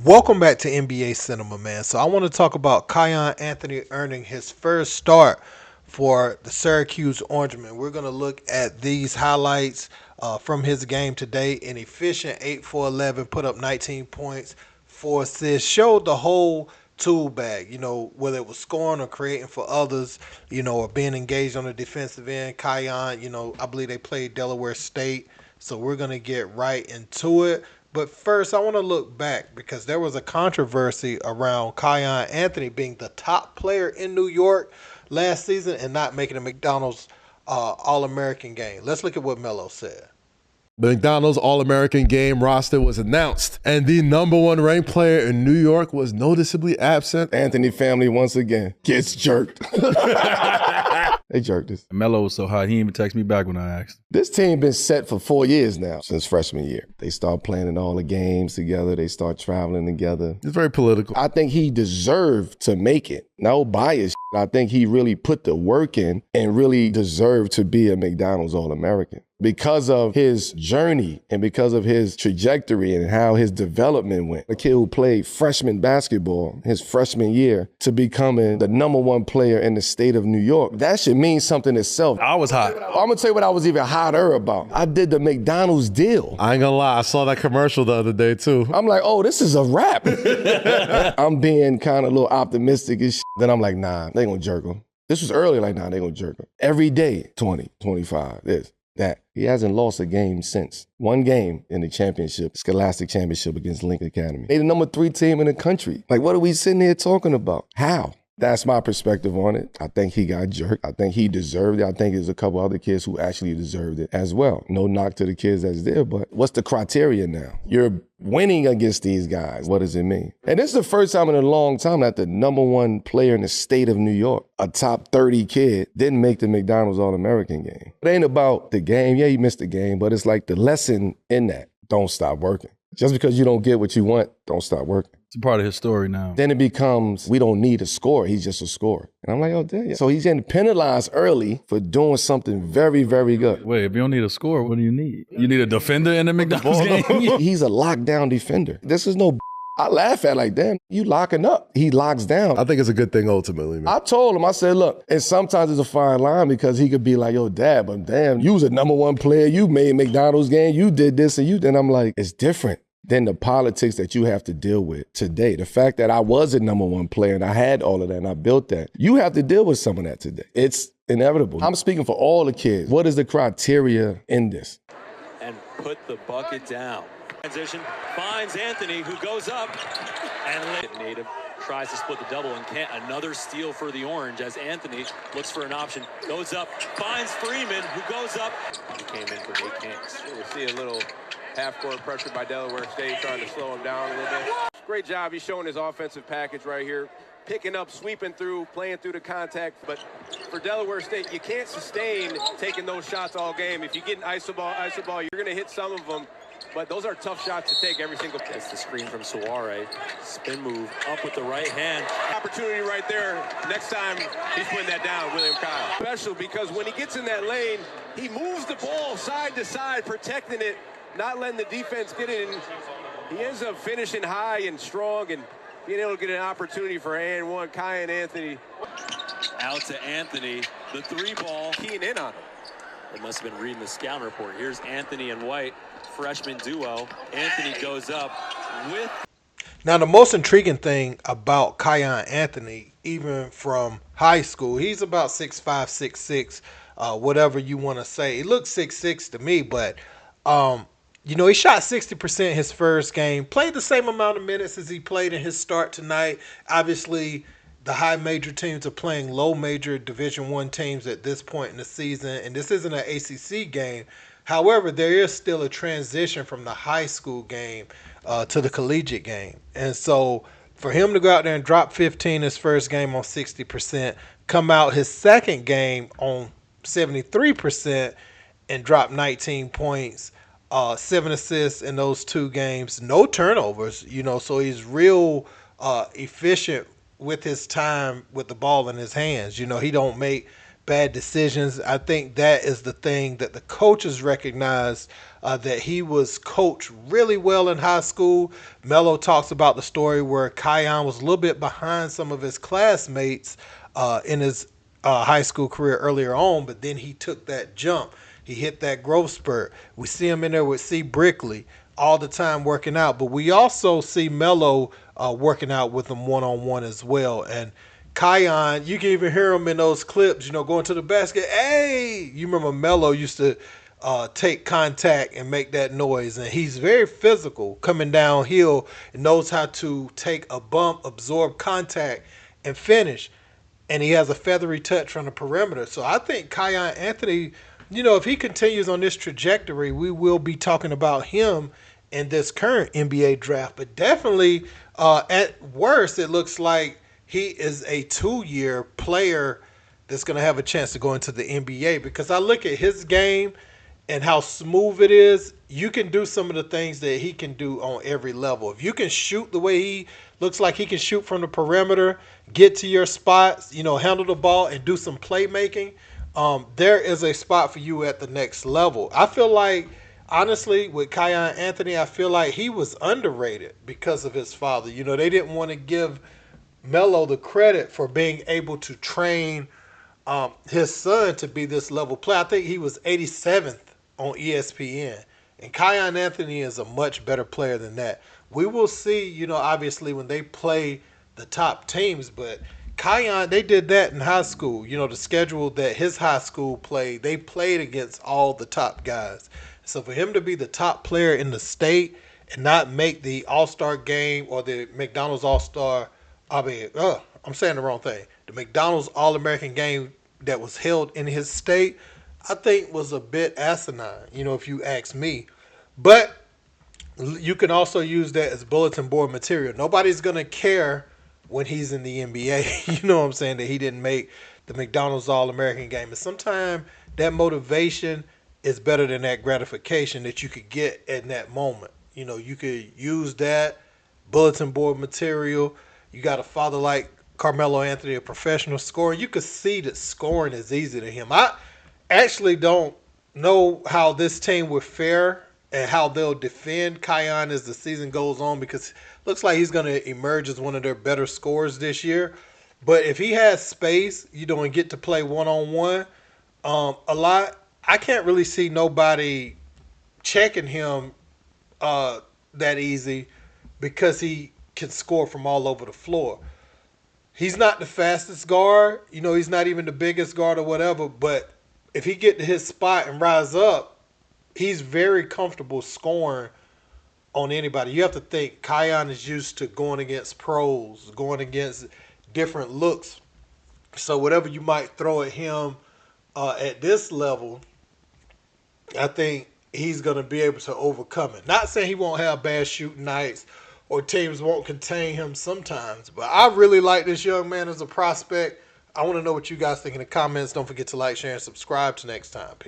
Welcome back to NBA Cinema, man. So I want to talk about Kiyan Anthony earning his first start for the Syracuse Orangemen. We're going to look at these highlights from his game today. An efficient 8 for 11, put up 19 points, 4 assists, showed the whole tool bag, whether it was scoring or creating for others, or being engaged on the defensive end. Kiyan, I believe they played Delaware State. So we're going to get right into it. But first, I want to look back because there was a controversy around Kiyan Anthony being the top player in New York last season and not making a McDonald's All-American game. Let's look at what Melo said. The McDonald's All-American Game roster was announced, and the #1 ranked player in New York was noticeably absent. Anthony family once again gets jerked. They jerked us. Melo was so hot, he didn't even text me back when I asked. This team been set for 4 years now, since freshman year. They start playing in all the games together. They start traveling together. It's very political. I think he deserved to make it. No bias. I think he really put the work in and really deserved to be a McDonald's All-American. Because of his journey and because of his trajectory and how his development went. A kid who played freshman basketball his freshman year to becoming the #1 player in the state of New York. That should mean something itself. I was hot. I'm going to tell you what I was even hotter about. I did the McDonald's deal. I ain't gonna lie, I saw that commercial the other day too. I'm like, oh, this is a wrap. I'm being kind of a little optimistic as shit. Then I'm like, nah, they gonna jerk him. This was early, like, nah, they gonna jerk him. Every day, 20, 25, this, that. He hasn't lost a game since. One game in the championship, Scholastic Championship against Lincoln Academy. They the #3 team in the country. Like, what are we sitting here talking about? How? That's my perspective on it. I think he got jerked. I think he deserved it. I think there's a couple other kids who actually deserved it as well. No knock to the kids that's there, but what's the criteria now? You're winning against these guys. What does it mean? And this is the first time in a long time that the #1 player in the state of New York, a top 30 kid, didn't make the McDonald's All-American game. It ain't about the game. Yeah, he missed the game, but it's like the lesson in that. Don't stop working. Just because you don't get what you want, don't stop working. It's a part of his story now. Then it becomes, we don't need a scorer. He's just a scorer. And I'm like, oh, damn. So he's getting penalized early for doing something very, very good. Wait, if you don't need a score, what do you need? You need a defender in the McDonald's game? He's a lockdown defender. This is no I laugh at like, damn, you locking up. He locks down. I think it's a good thing ultimately, man. I told him, I said, look, and sometimes it's a fine line because he could be like, yo, dad, but damn, you was a #1 player. You made McDonald's game. You did this and you did. And I'm like, it's different than the politics that you have to deal with today. The fact that I was a #1 player and I had all of that and I built that, you have to deal with some of that today. It's inevitable. I'm speaking for all the kids. What is the criteria in this? And put the bucket down. Transition, finds Anthony, who goes up and native tries to split the double and can't. Another steal for the Orange as Anthony looks for an option, goes up, finds Freeman, who goes up. He came in for Nate Kings. We'll see a little half-court pressure by Delaware State, trying to slow him down a little bit. Great job. He's showing his offensive package right here. Picking up, sweeping through, playing through the contact. But for Delaware State, you can't sustain taking those shots all game. If you get an iso ball, you're going to hit some of them. But those are tough shots to take every single time. That's the screen from Suare. Spin move up with the right hand. Opportunity right there. Next time, he's putting that down, William Kyle. Special because when he gets in that lane, he moves the ball side to side, protecting it, not letting the defense get in. He ends up finishing high and strong and being able to get an opportunity for and one. Kiyan Anthony. Out to Anthony. The 3-ball. Keying in on him. They must have been reading the scout report. Here's Anthony and White. Freshman duo. Anthony goes up with. Now, the most intriguing thing about Kiyan Anthony, even from high school, he's about 6'5", 6'6", whatever you want to say. He looks 6'6" to me, but he shot 60% his first game, played the same amount of minutes as he played in his start tonight. Obviously, the high major teams are playing low major Division I teams at this point in the season, and this isn't an ACC game. However, there is still a transition from the high school game to the collegiate game. And so for him to go out there and drop 15 his first game on 60%, come out his second game on 73% and drop 19 points, 7 assists in those 2 games, no turnovers, so he's real efficient with his time with the ball in his hands. He don't make bad decisions. I think that is the thing that the coaches recognize that he was coached really well in high school. Melo talks about the story where Kiyan was a little bit behind some of his classmates in his high school career earlier on, but then he took that jump. He hit that growth spurt. We see him in there with C. Brickley all the time working out, but we also see Melo working out with him one-on-one as well. And Kiyan, you can even hear him in those clips, going to the basket. Hey, you remember Melo used to take contact and make that noise, and he's very physical coming downhill and knows how to take a bump, absorb contact, and finish. And he has a feathery touch from the perimeter. So I think Kiyan Anthony, if he continues on this trajectory, we will be talking about him in this current NBA draft. But definitely, at worst, it looks like he is a 2-year player that's going to have a chance to go into the NBA, because I look at his game and how smooth it is. You can do some of the things that he can do on every level. If you can shoot the way he looks like he can shoot from the perimeter, get to your spots, handle the ball and do some playmaking, there is a spot for you at the next level. I feel like, honestly, with Kiyan Anthony, I feel like he was underrated because of his father. They didn't want to give Melo the credit for being able to train his son to be this level player. I think he was 87th on ESPN. And Kiyan Anthony is a much better player than that. We will see, obviously, when they play the top teams. But Kiyan, they did that in high school. The schedule that his high school played, they played against all the top guys. So for him to be the top player in the state and not make the All-Star game or the McDonald's All-Star, I'm saying the wrong thing. The McDonald's All-American game that was held in his state, I think was a bit asinine, if you ask me. But you can also use that as bulletin board material. Nobody's going to care when he's in the NBA, you know what I'm saying, that he didn't make the McDonald's All-American game. And sometimes that motivation is better than that gratification that you could get in that moment. You could use that bulletin board material. You got a father like Carmelo Anthony, a professional scorer. You could see that scoring is easy to him. I actually don't know how this team would fare and how they'll defend Kiyan as the season goes on, because it looks like he's going to emerge as one of their better scorers this year. But if he has space, and get to play one-on-one a lot, I can't really see nobody checking him that easy, because he can score from all over the floor. He's not the fastest guard. He's not even the biggest guard or whatever. But if he get to his spot and rise up, he's very comfortable scoring on anybody. You have to think Kiyan is used to going against pros, going against different looks. So whatever you might throw at him at this level, I think he's going to be able to overcome it. Not saying he won't have bad shooting nights or teams won't contain him sometimes, but I really like this young man as a prospect. I want to know what you guys think in the comments. Don't forget to like, share, and subscribe. Till next time. Peace.